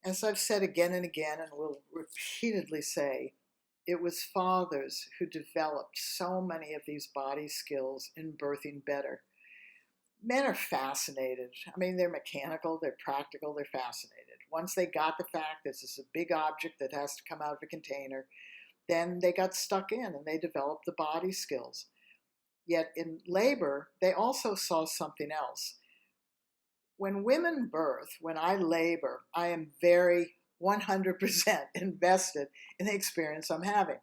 As I've said again and again, and will repeatedly say, it was fathers who developed so many of these body skills in birthing better. Men are fascinated. I mean, they're mechanical, they're practical, they're fascinated. Once they got the fact this is a big object that has to come out of a container, then they got stuck in and they developed the body skills. Yet in labor, they also saw something else. When women birth, when I labor, I am very 100% invested in the experience I'm having.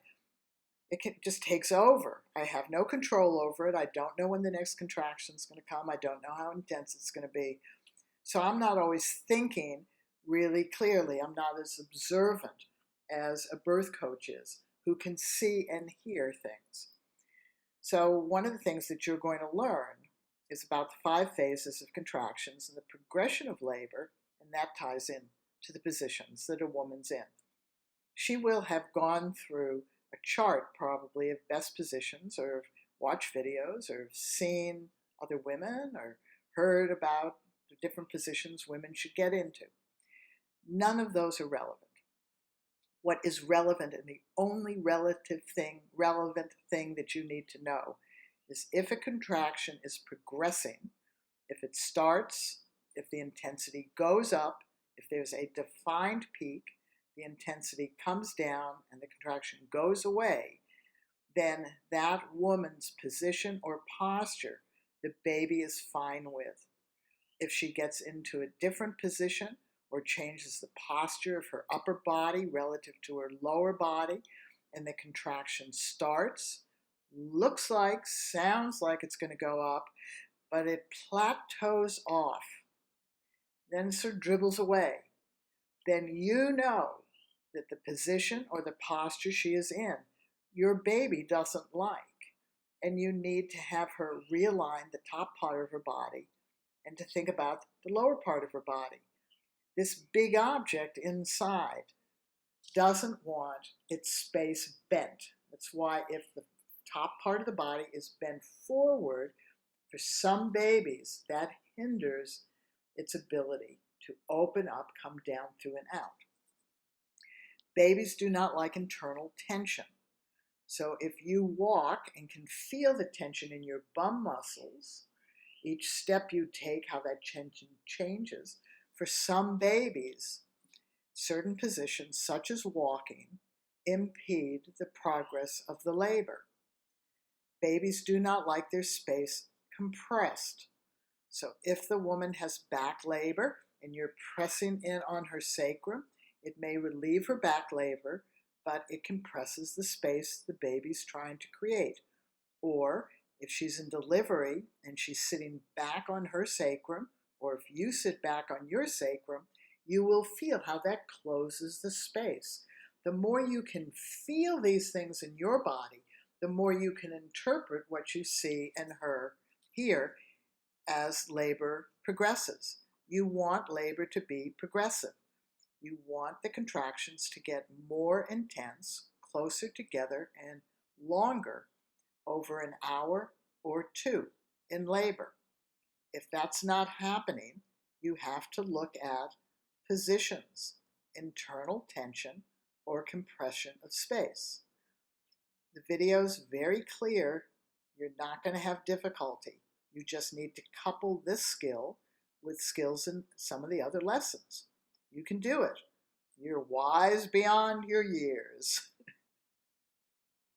Just takes over. I have no control over it. I don't know when the next contraction is going to come. I don't know how intense it's going to be. So I'm not always thinking really clearly. I'm not as observant as a birth coach is, who can see and hear things. So one of the things that you're going to learn is about the 5 phases of contractions and the progression of labor, and that ties in to the positions that a woman's in. She will have gone through a chart probably of best positions, or have watched videos, or have seen other women, or heard about the different positions women should get into. None of those are relevant. What is relevant, and the only relevant thing that you need to know, is if a contraction is progressing, if it starts, if the intensity goes up, if there's a defined peak, the intensity comes down and the contraction goes away, then that woman's position or posture, the baby is fine with. If she gets into a different position or changes the posture of her upper body relative to her lower body, and the contraction starts, looks like, sounds like it's going to go up, but it plateaus off, then sort of dribbles away, then you know that the position or the posture she is in, your baby doesn't like, and you need to have her realign the top part of her body and to think about the lower part of her body. This big object inside doesn't want its space bent. That's why if the top part of the body is bent forward, for some babies, that hinders its ability to open up, come down, through, and out. Babies do not like internal tension. So if you walk and can feel the tension in your bum muscles, each step you take, how that tension changes, for some babies, certain positions, such as walking, impede the progress of the labor. Babies do not like their space compressed. So if the woman has back labor and you're pressing in on her sacrum, it may relieve her back labor, but it compresses the space the baby's trying to create. Or if she's in delivery and she's sitting back on her sacrum, or if you sit back on your sacrum, you will feel how that closes the space. The more you can feel these things in your body, the more you can interpret what you see and hear as labor progresses. You want labor to be progressive. You want the contractions to get more intense, closer together, and longer, over an hour or 2 in labor. If that's not happening, you have to look at positions, internal tension, or compression of space. The video's very clear. You're not going to have difficulty. You just need to couple this skill with skills in some of the other lessons. You can do it. You're wise beyond your years.